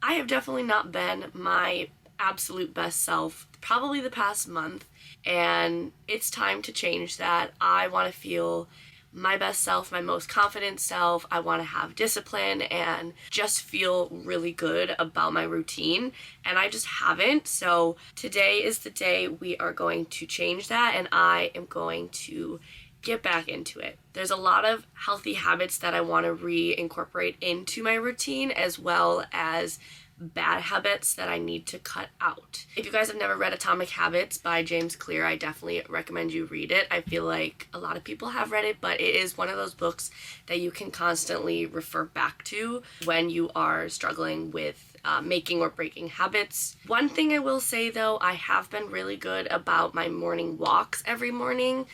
I have definitely not been my absolute best self probably the past month, and it's time to change that. I want to feel my best self, my most confident self. I want to have discipline and just feel really good about my routine, and I just haven't. So today is the day we are going to change that, and I am going to get back into it. There's a lot of healthy habits that I want to reincorporate into my routine, as well as bad habits that I need to cut out. If you guys have never read Atomic Habits by James Clear, I definitely recommend you read it. I feel like a lot of people have read it, but it is one of those books that you can constantly refer back to when you are struggling with making or breaking habits. One thing I will say though, I have been really good about my morning walks every morning.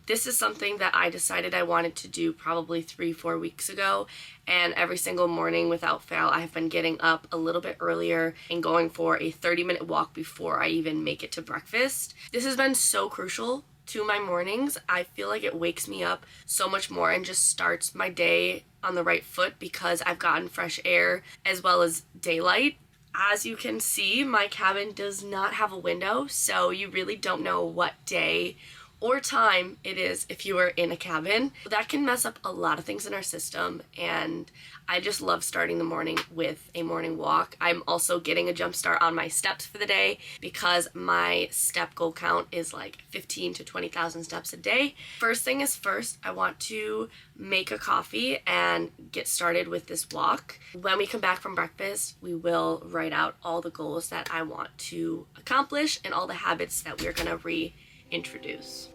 This is something that I decided I wanted to do probably 3-4 weeks ago, and every single morning without fail I have been getting up a little bit earlier and going for a 30-minute walk before I even make it to breakfast. This has been so crucial to my mornings. I feel like it wakes me up so much more and just starts my day on the right foot because I've gotten fresh air as well as daylight. As you can see, my cabin does not have a window, so you really don't know what day or time it is if you are in a cabin. That can mess up a lot of things in our system, and I just love starting the morning with a morning walk. I'm also getting a jump start on my steps for the day because my step goal count is like 15 to 20,000 steps a day. First thing is first, I want to make a coffee and get started with this walk. When we come back from breakfast, we will write out all the goals that I want to accomplish and all the habits that we're gonna reintroduce.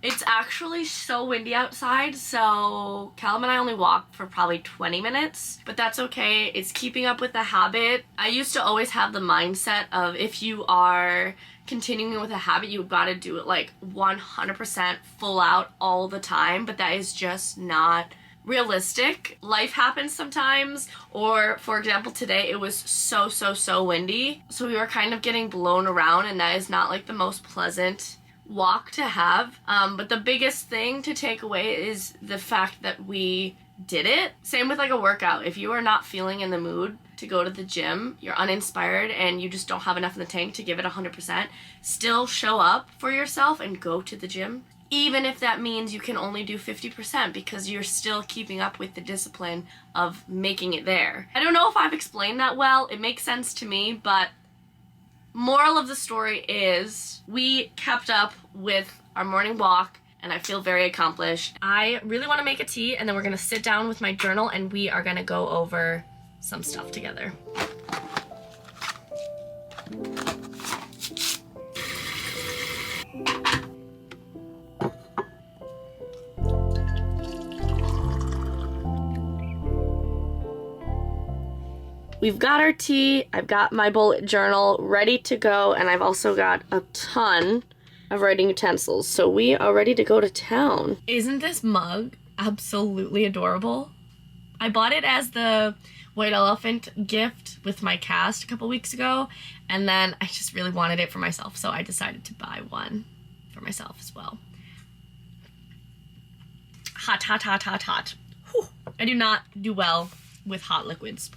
It's actually so windy outside, so Callum and I only walked for probably 20 minutes, but that's okay. It's keeping up with the habit. I used to always have the mindset of if you are continuing with a habit, you've got to do it like 100% full out all the time, but that is just not realistic. Life happens sometimes, or for example today it was so windy, so we were kind of getting blown around, and that is not like the most pleasant walk to have. But the biggest thing to take away is the fact that we did it. Same with like a workout. If you are not feeling in the mood to go to the gym, you're uninspired and you just don't have enough in the tank to give it 100%, still show up for yourself and go to the gym. Even if that means you can only do 50% because you're still keeping up with the discipline of making it there. I don't know if I've explained that well. It makes sense to me, but moral of the story is we kept up with our morning walk and I feel very accomplished. I really want to make a tea, and then we're going to sit down with my journal and we are going to go over some stuff together. We've got our tea, I've got my bullet journal ready to go, and I've also got a ton of writing utensils, so we are ready to go to town. Isn't this mug absolutely adorable? I bought it as the white elephant gift with my cast a couple weeks ago, and then I just really wanted it for myself, so I decided to buy one for myself as well. Hot, hot, hot, hot, hot. Whew. I do not do well with hot liquids.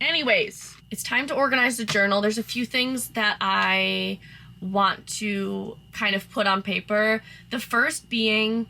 Anyways, it's time to organize the journal. There's a few things that I want to kind of put on paper. The first being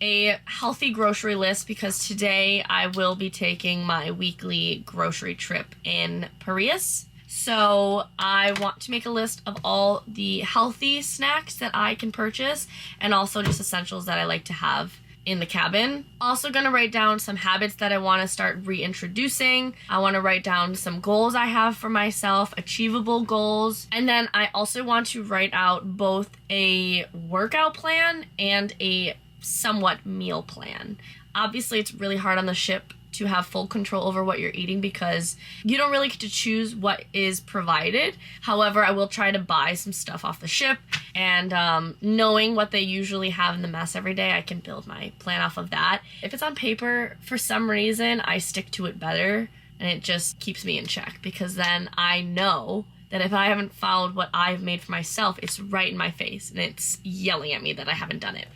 a healthy grocery list, because today I will be taking my weekly grocery trip in Paris. So I want to make a list of all the healthy snacks that I can purchase and also just essentials that I like to have in the cabin. Also gonna write down some habits that I want to start reintroducing. I want to write down some goals I have for myself, achievable goals. And then I also want to write out both a workout plan and a somewhat meal plan. Obviously it's really hard on the ship to have full control over what you're eating because you don't really get to choose what is provided. However, I will try to buy some stuff off the ship, and knowing what they usually have in the mess every day, I can build my plan off of that. If it's on paper, for some reason, I stick to it better, and it just keeps me in check because then I know that if I haven't followed what I've made for myself, it's right in my face and it's yelling at me that I haven't done it.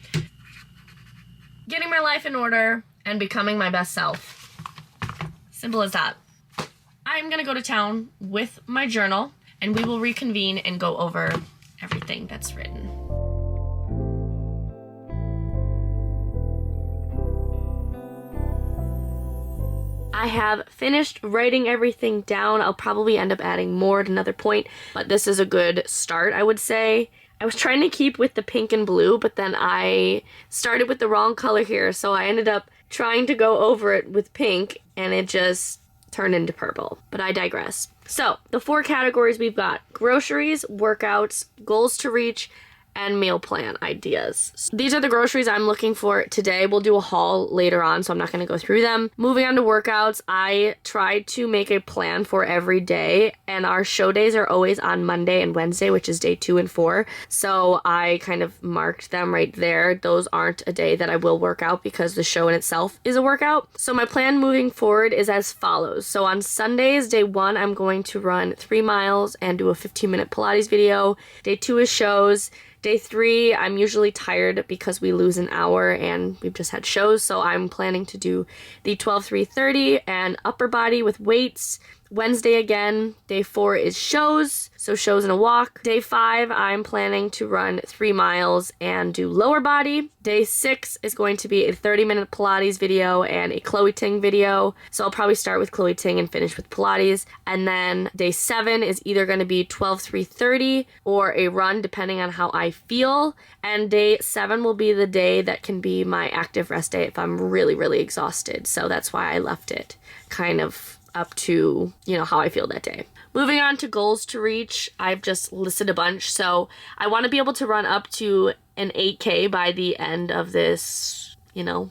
Getting my life in order and becoming my best self. Simple as that. I'm gonna go to town with my journal and we will reconvene and go over everything that's written. I have finished writing everything down. I'll probably end up adding more at another point, but this is a good start, I would say. I was trying to keep with the pink and blue, but then I started with the wrong color here, so I ended up trying to go over it with pink, and it just turned into purple. But I digress. So, the 4 categories we've got: groceries, workouts, goals to reach, and meal plan ideas. So these are the groceries I'm looking for today. We'll do a haul later on, so I'm not going to go through them. Moving on to workouts, I tried to make a plan for every day, and our show days are always on Monday and Wednesday, which is day 2 and 4. So I kind of marked them right there. Those aren't a day that I will work out because the show in itself is a workout. So my plan moving forward is as follows. So on Sundays, day 1, I'm going to run 3 miles and do a 15-minute Pilates video. Day 2 is shows. Day 3, I'm usually tired because we lose an hour and we've just had shows, so I'm planning to do the 12-3-30 and upper body with weights. Wednesday again. Day 4 is shows, so shows and a walk. Day 5, I'm planning to run 3 miles and do lower body. Day 6 is going to be a 30-minute Pilates video and a Chloe Ting video, so I'll probably start with Chloe Ting and finish with Pilates. And then day 7 is either going to be 12-3-30 or a run, depending on how I feel. And day 7 will be the day that can be my active rest day if I'm really, really exhausted, so that's why I left it kind of up to, how I feel that day. Moving on to goals to reach, I've just listed a bunch. So I want to be able to run up to an 8K by the end of this,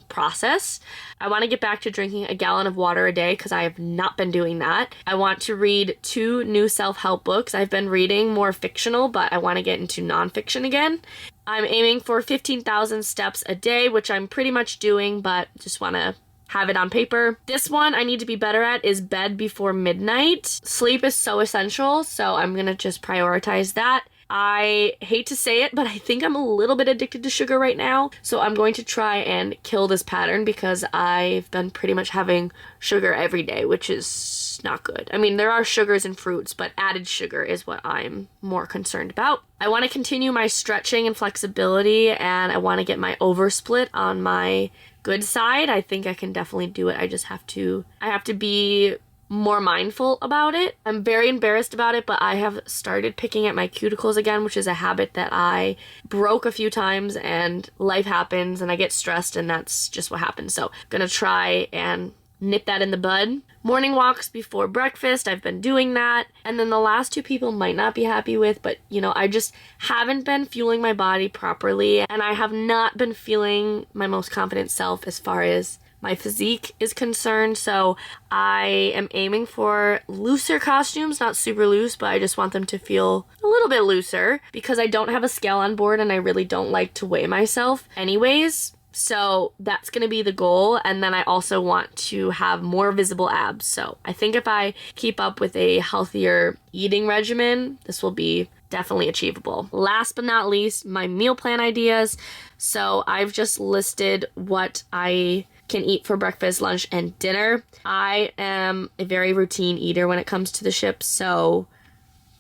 process. I want to get back to drinking a gallon of water a day because I have not been doing that. I want to read 2 new self-help books. I've been reading more fictional, but I want to get into nonfiction again. I'm aiming for 15,000 steps a day, which I'm pretty much doing, but just want to have it on paper. This one I need to be better at is bed before midnight. Sleep is so essential, so I'm gonna just prioritize that. I hate to say it, but I think I'm a little bit addicted to sugar right now, so I'm going to try and kill this pattern because I've been pretty much having sugar every day, which is not good. I mean, there are sugars in fruits, but added sugar is what I'm more concerned about. I want to continue my stretching and flexibility, and I want to get my oversplit on my good side. I think I can definitely do it. I have to be more mindful about it. I'm very embarrassed about it, but I have started picking at my cuticles again, which is a habit that I broke a few times, and life happens and I get stressed and that's just what happens. So I'm gonna try and nip that in the bud. Morning walks before breakfast, I've been doing that. And then the last 2 people might not be happy with, but I just haven't been fueling my body properly, and I have not been feeling my most confident self as far as my physique is concerned. So I am aiming for looser costumes, not super loose, but I just want them to feel a little bit looser because I don't have a scale on board and I really don't like to weigh myself anyways. So that's going to be the goal. And then I also want to have more visible abs. So I think if I keep up with a healthier eating regimen, this will be definitely achievable. Last but not least, my meal plan ideas. So I've just listed what I can eat for breakfast, lunch, and dinner. I am a very routine eater when it comes to the ship, so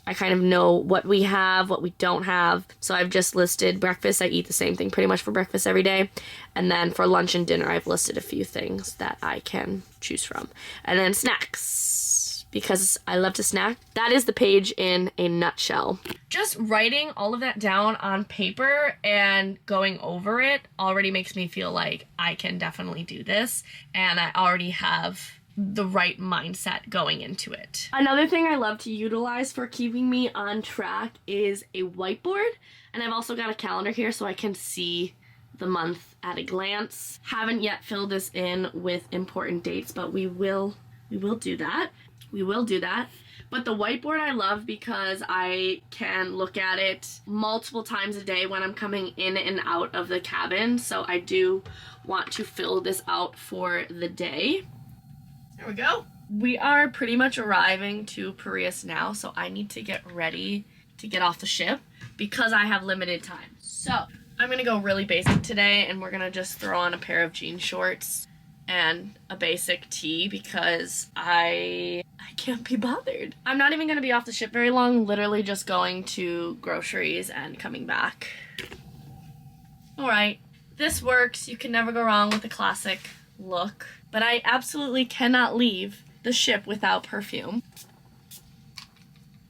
I kind of know what we have, what we don't have. So I've just listed breakfast. I eat the same thing pretty much for breakfast every day. And then for lunch and dinner, I've listed a few things that I can choose from. And then snacks, because I love to snack. That is the page in a nutshell. Just writing all of that down on paper and going over it already makes me feel like I can definitely do this. And I already have the right mindset going into it. Another thing I love to utilize for keeping me on track is a whiteboard, and I've also got a calendar here so I can see the month at a glance. Haven't yet filled this in with important dates, but we will do that. We will do that. But the whiteboard I love because I can look at it multiple times a day when I'm coming in and out of the cabin. So I do want to fill this out for the day. There we go. We are pretty much arriving to Paris now, so I need to get ready to get off the ship because I have limited time. So I'm gonna go really basic today, and we're gonna just throw on a pair of jean shorts and a basic tee because I can't be bothered. I'm not even gonna be off the ship very long, literally just going to groceries and coming back. All right, this works. You can never go wrong with a classic look, but I absolutely cannot leave the ship without perfume.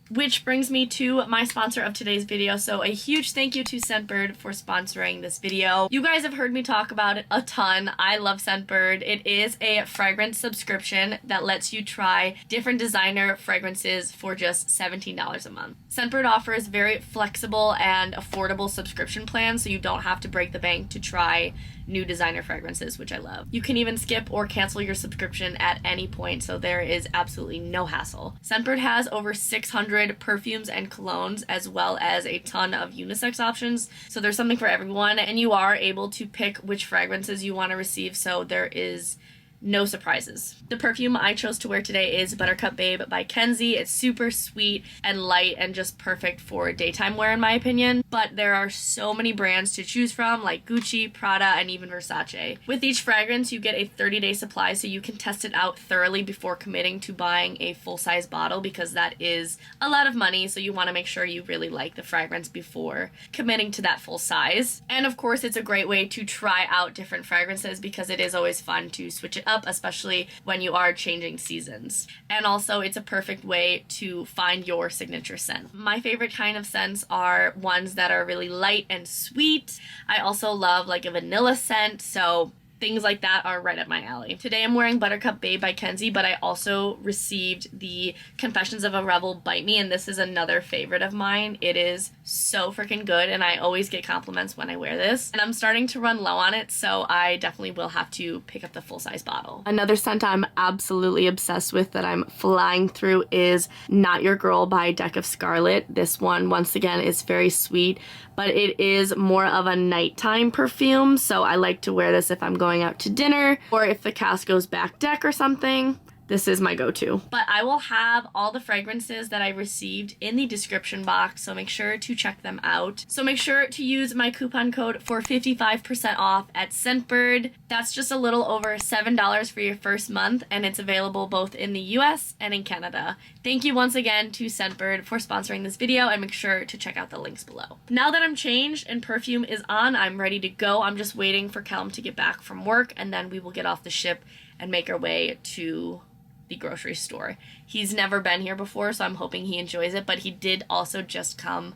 Which brings me to my sponsor of today's video. So a huge thank you to Scentbird for sponsoring this video. You guys have heard me talk about it a ton. I love Scentbird. It is a fragrance subscription that lets you try different designer fragrances for just $17 a month. Scentbird offers very flexible and affordable subscription plans, so you don't have to break the bank to try new designer fragrances, which I love. You can even skip or cancel your subscription at any point, so there is absolutely no hassle. Scentbird has over 600 perfumes and colognes, as well as a ton of unisex options, so there's something for everyone, and you are able to pick which fragrances you want to receive, so there is no surprises. The perfume I chose to wear today is Buttercup Babe by Kenzie. It's super sweet and light and just perfect for daytime wear in my opinion, but there are so many brands to choose from like Gucci, Prada, and even Versace. With each fragrance you get a 30-day supply, so you can test it out thoroughly before committing to buying a full-size bottle because that is a lot of money, so you want to make sure you really like the fragrance before committing to that full size. And of course it's a great way to try out different fragrances because it is always fun to switch it up, especially when you are changing seasons. And also it's a perfect way to find your signature scent. My favorite kind of scents are ones that are really light and sweet. I also love like a vanilla scent, so things like that are right up my alley. Today I'm wearing Buttercup Babe by Kenzie, but I also received the Confessions of a Rebel Bite Me, and this is another favorite of mine. It is so freaking good, and I always get compliments when I wear this. And I'm starting to run low on it, so I definitely will have to pick up the full-size bottle. Another scent I'm absolutely obsessed with that I'm flying through is Not Your Girl by Deck of Scarlet. This one, once again, is very sweet, but it is more of a nighttime perfume, so I like to wear this if I'm going out to dinner or if the cast goes back deck or something. This is my go-to. But I will have all the fragrances that I received in the description box, so make sure to check them out. So make sure to use my coupon code for 55% off at Scentbird. That's just a little over $7 for your first month, and it's available both in the US and in Canada. Thank you once again to Scentbird for sponsoring this video, and make sure to check out the links below. Now that I'm changed and perfume is on, I'm ready to go. I'm just waiting for Callum to get back from work, and then we will get off the ship and make our way to the grocery store. He's never been here before, so I'm hoping he enjoys it, but he did also just come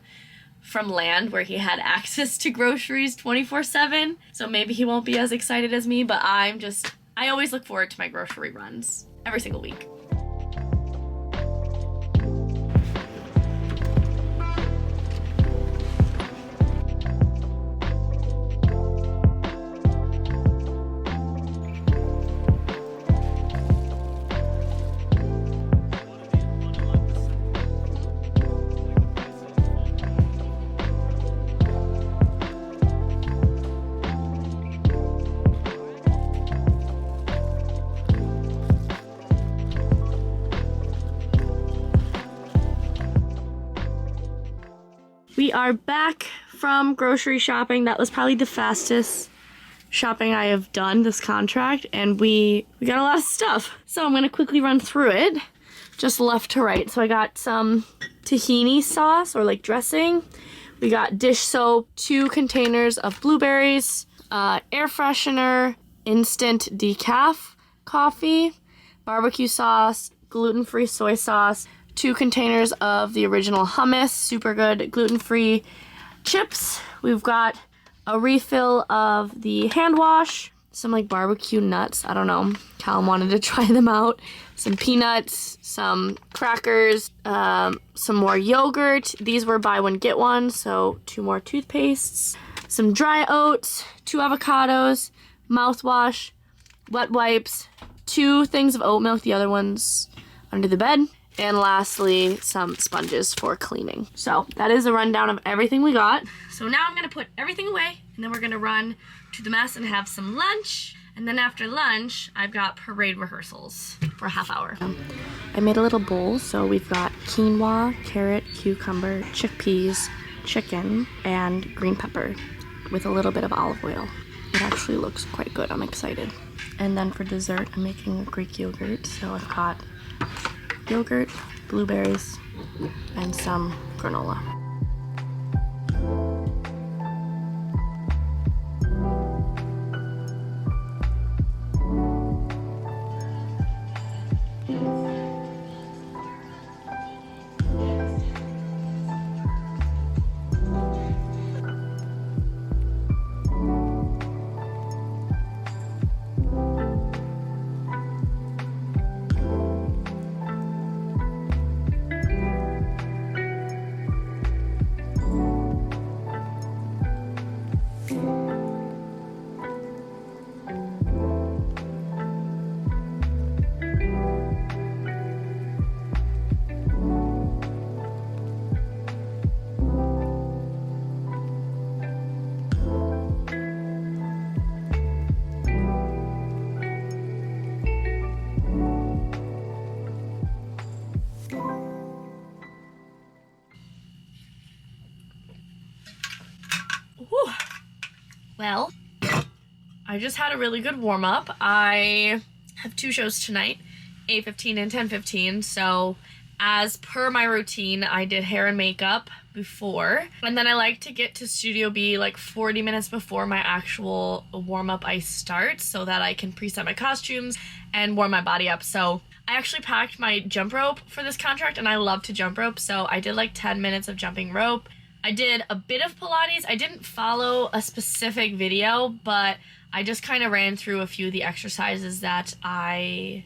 from land where he had access to groceries 24/7, so maybe he won't be as excited as me, but I always look forward to my grocery runs every single week. We are back from grocery shopping. That was probably the fastest shopping I have done this contract, and we got a lot of stuff. So I'm gonna quickly run through it, just left to right. So I got some tahini sauce or like dressing. We got dish soap, 2 containers of blueberries, air freshener, instant decaf coffee, barbecue sauce, gluten-free soy sauce, 2 containers of the original hummus, super good gluten-free chips. We've got a refill of the hand wash, some like barbecue nuts, I don't know, Callum wanted to try them out, some peanuts, some crackers, some more yogurt. These were buy one get one, so 2 more toothpastes, some dry oats, 2 avocados, mouthwash, wet wipes, 2 things of oat milk, the other ones under the bed, and lastly, some sponges for cleaning. So that is a rundown of everything we got. So now I'm gonna put everything away, and then we're gonna run to the mess and have some lunch. And then after lunch, I've got parade rehearsals for a half hour. I made a little bowl, so we've got quinoa, carrot, cucumber, chickpeas, chicken, and green pepper with a little bit of olive oil. It actually looks quite good, I'm excited. And then for dessert, I'm making a Greek yogurt. So I've got yogurt, blueberries, and some granola. Whew. Well, I just had a really good warm-up. I have 2 shows tonight, 8:15 and 10:15, so as per my routine, I did hair and makeup before, and then I like to get to Studio B like 40 minutes before my actual warm-up ice starts so that I can preset my costumes and warm my body up. So I actually packed my jump rope for this contract, and I love to jump rope, so I did like 10 minutes of jumping rope. I did a bit of Pilates. I didn't follow a specific video, but I just kind of ran through a few of the exercises that I,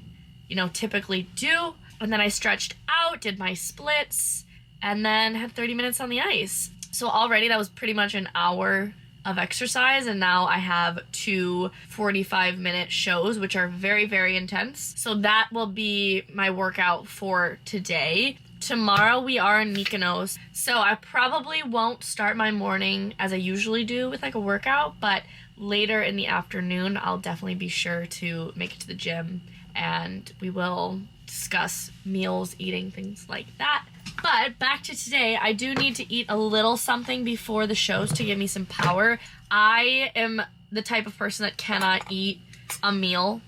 typically do. And then I stretched out, did my splits, and then had 30 minutes on the ice. So already that was pretty much an hour of exercise, and now I have 2 45-minute shows, which are very, very intense. So that will be my workout for today. Tomorrow we are in Mykonos, so I probably won't start my morning as I usually do with like a workout, but later in the afternoon I'll definitely be sure to make it to the gym, and we will discuss meals, eating, things like that. But back to today, I do need to eat a little something before the shows to give me some power. I am the type of person that cannot eat a meal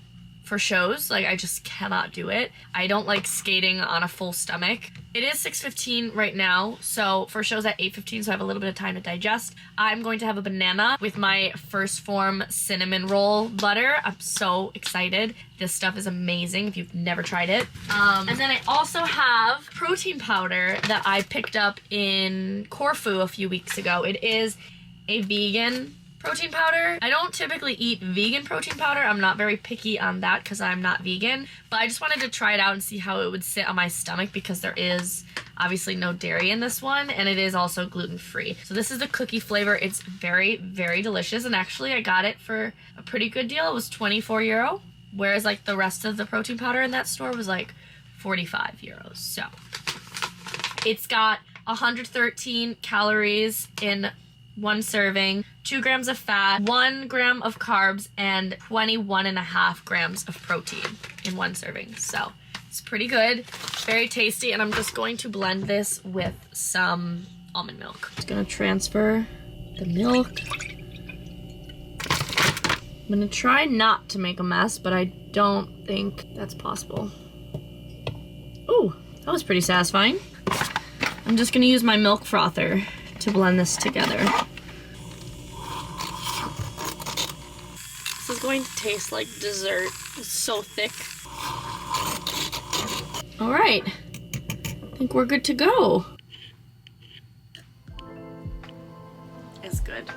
for shows. Like, I just cannot do it. I don't like skating on a full stomach. It is 6:15 right now, so for shows at 8:15, so I have a little bit of time to digest. I'm going to have a banana with my First Form cinnamon roll butter. I'm so excited. This stuff is amazing if you've never tried it. And then I also have protein powder that I picked up in Corfu a few weeks ago. It is a vegan protein powder. I don't typically eat vegan protein powder. I'm not very picky on that because I'm not vegan, but I just wanted to try it out and see how it would sit on my stomach because there is obviously no dairy in this one, and it is also gluten-free. So this is the cookie flavor. It's very, very delicious, and actually I got it for a pretty good deal. It was 24 euro, whereas like the rest of the protein powder in that store was like 45 euros. So it's got 113 calories in 1 serving, 2 grams of fat, 1 gram of carbs, and 21.5 grams of protein in 1 serving. So it's pretty good, very tasty, and I'm just going to blend this with some almond milk. Just gonna transfer the milk. I'm gonna try not to make a mess, but I don't think that's possible. Ooh, that was pretty satisfying. I'm just gonna use my milk frother to blend this together. This is going to taste like dessert. It's so thick. All right, I think we're good to go. It's good.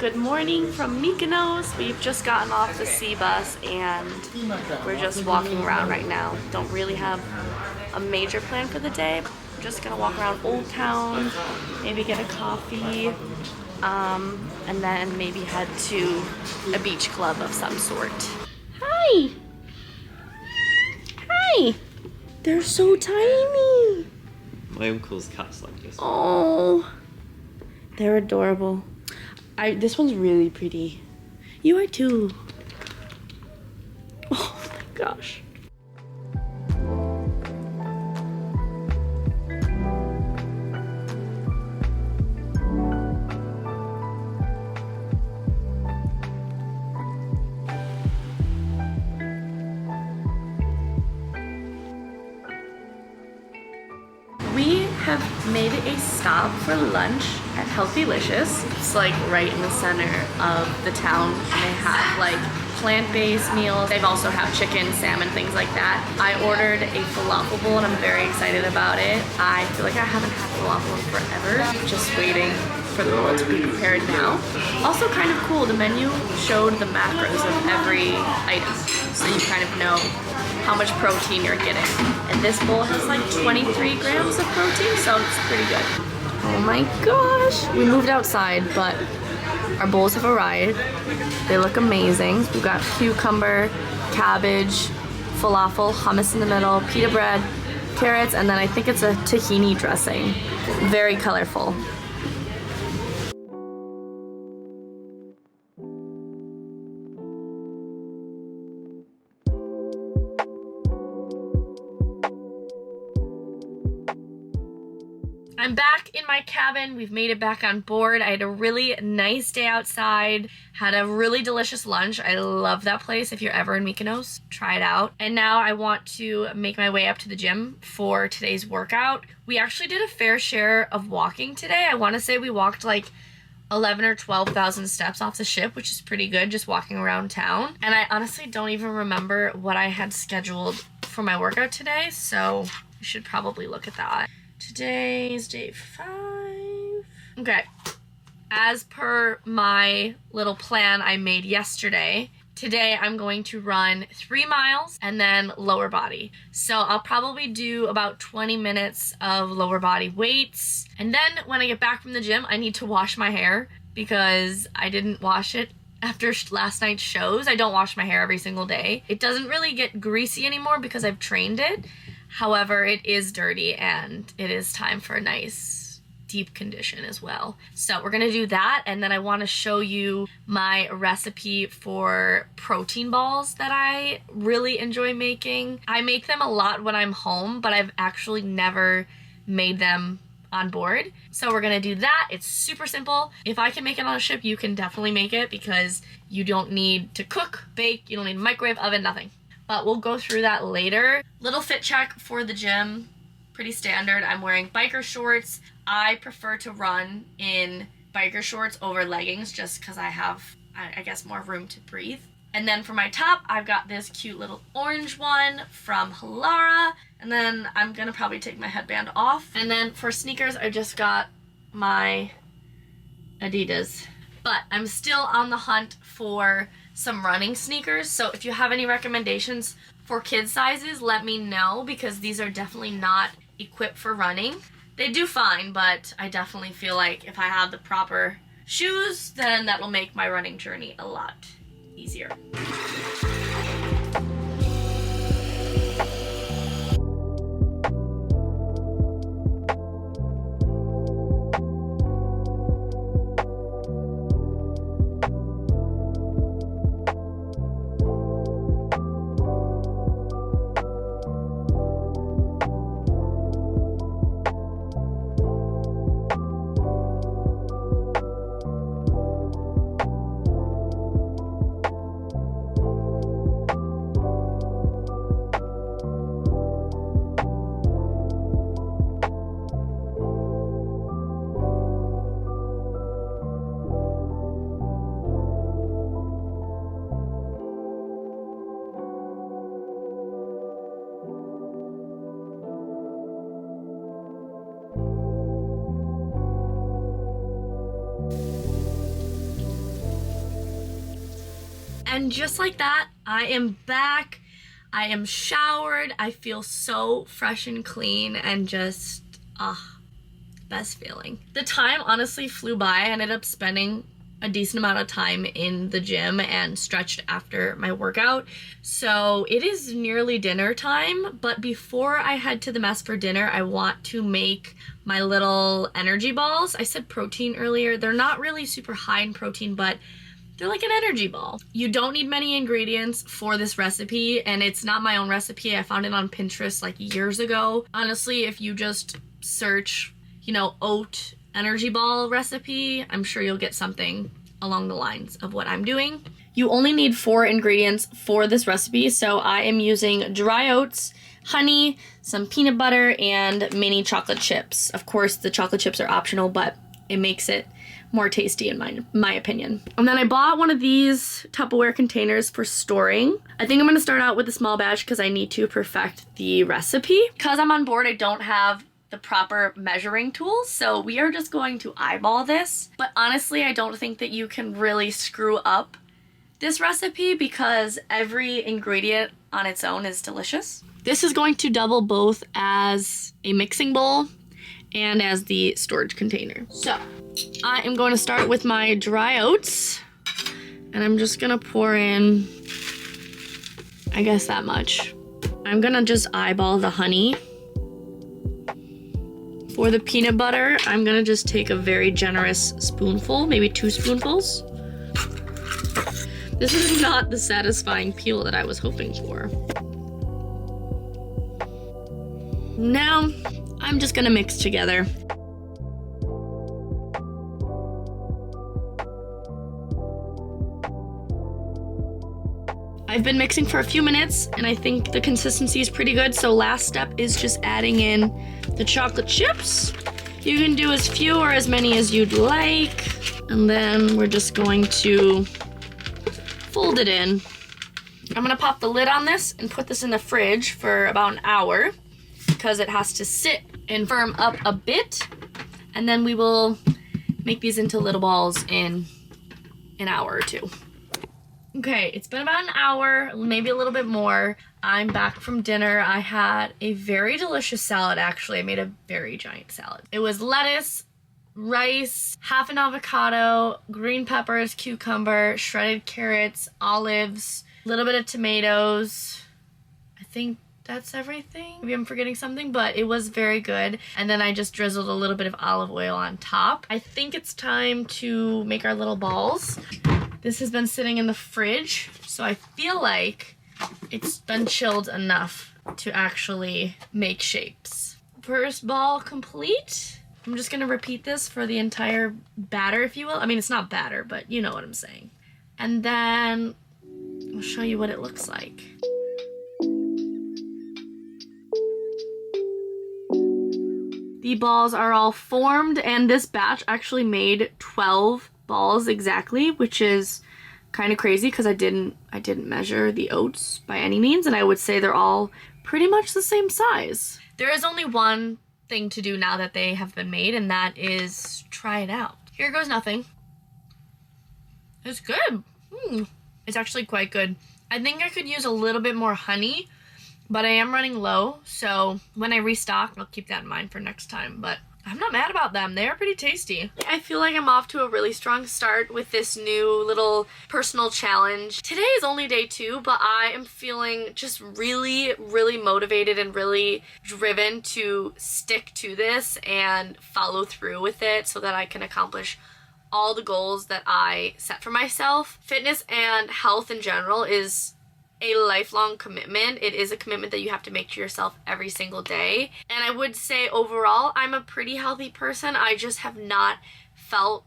Good morning from Mykonos. We've just gotten off the sea bus and we're just walking around right now. Don't really have a major plan for the day. We're just gonna walk around Old Town, maybe get a coffee, and then maybe head to a beach club of some sort. Hi! Hi! They're so tiny! My uncle's cat's like this. Oh, they're adorable. This one's really pretty. You are too. Oh my gosh. We have made a stop for lunch at Healthylicious. It's like right in the center of the town. And they have like plant-based meals. They also have chicken, salmon, things like that. I ordered a falafel bowl and I'm very excited about it. I feel like I haven't had falafel in forever. Just waiting for the bowl to be prepared now. Also kind of cool, the menu showed the macros of every item. So you kind of know how much protein you're getting. And this bowl has like 23 grams of protein, so it's pretty good. Oh my gosh. We moved outside, but our bowls have arrived. They look amazing. We've got cucumber, cabbage, falafel, hummus in the middle, pita bread, carrots, and then I think it's a tahini dressing. Very colorful. I'm back in my cabin. We've made it back on board. I had a really nice day outside, had a really delicious lunch. I love that place. If you're ever in Mykonos, try it out. And now I want to make my way up to the gym for today's workout. We actually did a fair share of walking today. I want to say we walked like 11 or 12,000 steps off the ship, which is pretty good, just walking around town. And I honestly don't even remember what I had scheduled for my workout today, so we should probably look at that. Today's day 5. Okay, as per my little plan I made yesterday, today I'm going to run 3 miles and then lower body. So I'll probably do about 20 minutes of lower body weights. And then when I get back from the gym, I need to wash my hair because I didn't wash it after last night's shows. I don't wash my hair every single day. It doesn't really get greasy anymore because I've trained it. However, it is dirty and it is time for a nice deep condition as well. So we're gonna do that, and then I wanna show you my recipe for protein balls that I really enjoy making. I make them a lot when I'm home, but I've actually never made them on board. So we're gonna do that. It's super simple. If I can make it on a ship, you can definitely make it because you don't need to cook, bake, you don't need a microwave, oven, nothing. But we'll go through that later. Little fit check for the gym, pretty standard. I'm wearing biker shorts. I prefer to run in biker shorts over leggings just because I have, I guess, more room to breathe. And then for my top, I've got this cute little orange one from Halara. And then I'm gonna probably take my headband off. And then for sneakers, I just got my Adidas. But I'm still on the hunt for some running sneakers, so if you have any recommendations for kid sizes, let me know because these are definitely not equipped for running. They do fine, but I definitely feel like if I have the proper shoes, then that will make my running journey a lot easier. And just like that, I am back. I am showered. I feel so fresh and clean and just, best feeling. The time honestly flew by. I ended up spending a decent amount of time in the gym and stretched after my workout. So it is nearly dinner time, but before I head to the mess for dinner, I want to make my little energy balls. I said protein earlier. They're not really super high in protein, but they're like an energy ball. You don't need many ingredients for this recipe, and it's not my own recipe. I found it on Pinterest like years ago. Honestly, if you just search, you know, oat energy ball recipe, I'm sure you'll get something along the lines of what I'm doing. You only need 4 ingredients for this recipe, so I am using dry oats, honey, some peanut butter, and mini chocolate chips. Of course, the chocolate chips are optional, but it makes it more tasty in my opinion. And then I bought one of these Tupperware containers for storing. I think I'm gonna start out with a small batch because I need to perfect the recipe. Because I'm on board, I don't have the proper measuring tools, so we are just going to eyeball this. But honestly, I don't think that you can really screw up this recipe because every ingredient on its own is delicious. This is going to double both as a mixing bowl and as the storage container. So I am going to start with my dry oats, and I'm just gonna pour in, I guess, that much. I'm gonna just eyeball the honey. For the peanut butter, I'm gonna just take a very generous spoonful, maybe 2 spoonfuls. This is not the satisfying peel that I was hoping for. Now, I'm just gonna mix together. I've been mixing for a few minutes and I think the consistency is pretty good. So last step is just adding in the chocolate chips. You can do as few or as many as you'd like. And then we're just going to fold it in. I'm gonna pop the lid on this and put this in the fridge for about an hour because it has to sit and firm up a bit. And then we will make these into little balls in an hour or 2. Okay, it's been about an hour, maybe a little bit more. I'm back from dinner. I had a very delicious salad, actually. I made a very giant salad. It was lettuce, rice, half an avocado, green peppers, cucumber, shredded carrots, olives, a little bit of tomatoes. I think that's everything. Maybe I'm forgetting something, but it was very good. And then I just drizzled a little bit of olive oil on top. I think it's time to make our little balls. This has been sitting in the fridge, so I feel like it's been chilled enough to actually make shapes. First ball complete. I'm just gonna repeat this for the entire batter, if you will. I mean, it's not batter, but you know what I'm saying. And then I'll show you what it looks like. The balls are all formed, and this batch actually made 12 balls exactly, which is kind of crazy because I didn't measure the oats by any means, and I would say they're all pretty much the same size. There is only one thing to do now that they have been made, and that is try it out. Here goes nothing. It's good. It's actually quite good. I think I could use a little bit more honey, but I am running low, so when I restock, I'll keep that in mind for next time, but I'm not mad about them. They are pretty tasty. I feel like I'm off to a really strong start with this new little personal challenge. Today is only day 2, but I am feeling just really, really motivated and really driven to stick to this and follow through with it so that I can accomplish all the goals that I set for myself. Fitness and health in general is a lifelong commitment. It is a commitment that you have to make to yourself every single day. And I would say overall, I'm a pretty healthy person. I just have not felt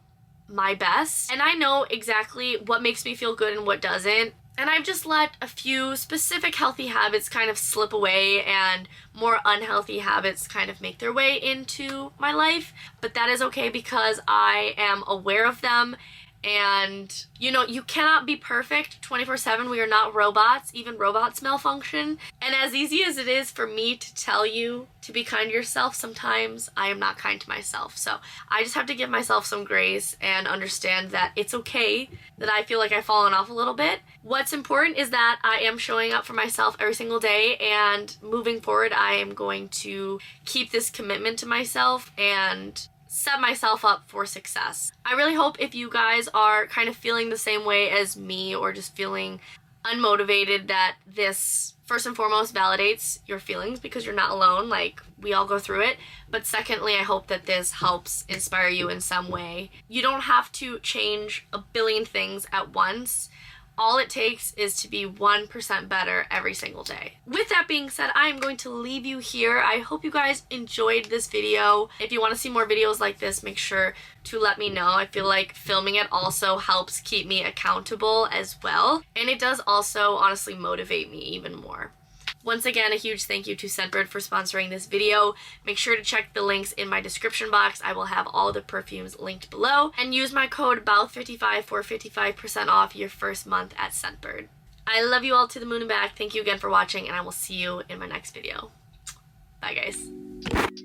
my best. And I know exactly what makes me feel good and what doesn't. And I've just let a few specific healthy habits kind of slip away and more unhealthy habits kind of make their way into my life. But that is okay because I am aware of them And, you know, you cannot be perfect 24/7. We are not robots. Even robots malfunction. And as easy as it is for me to tell you to be kind to yourself, sometimes I am not kind to myself. So I just have to give myself some grace and understand that it's okay that I feel like I've fallen off a little bit. What's important is that I am showing up for myself every single day, and moving forward, I am going to keep this commitment to myself and set myself up for success. I really hope if you guys are kind of feeling the same way as me, or just feeling unmotivated, that this first and foremost validates your feelings, because you're not alone. Like, we all go through it. But secondly, I hope that this helps inspire you in some way. You don't have to change a billion things at once. All it takes is to be 1% better every single day. With that being said, I am going to leave you here. I hope you guys enjoyed this video. If you want to see more videos like this, make sure to let me know. I feel like filming it also helps keep me accountable as well. And it does also honestly motivate me even more. Once again, a huge thank you to Scentbird for sponsoring this video. Make sure to check the links in my description box. I will have all the perfumes linked below. And use my code BAUTH55 for 55% off your first month at Scentbird. I love you all to the moon and back. Thank you again for watching, and I will see you in my next video. Bye, guys.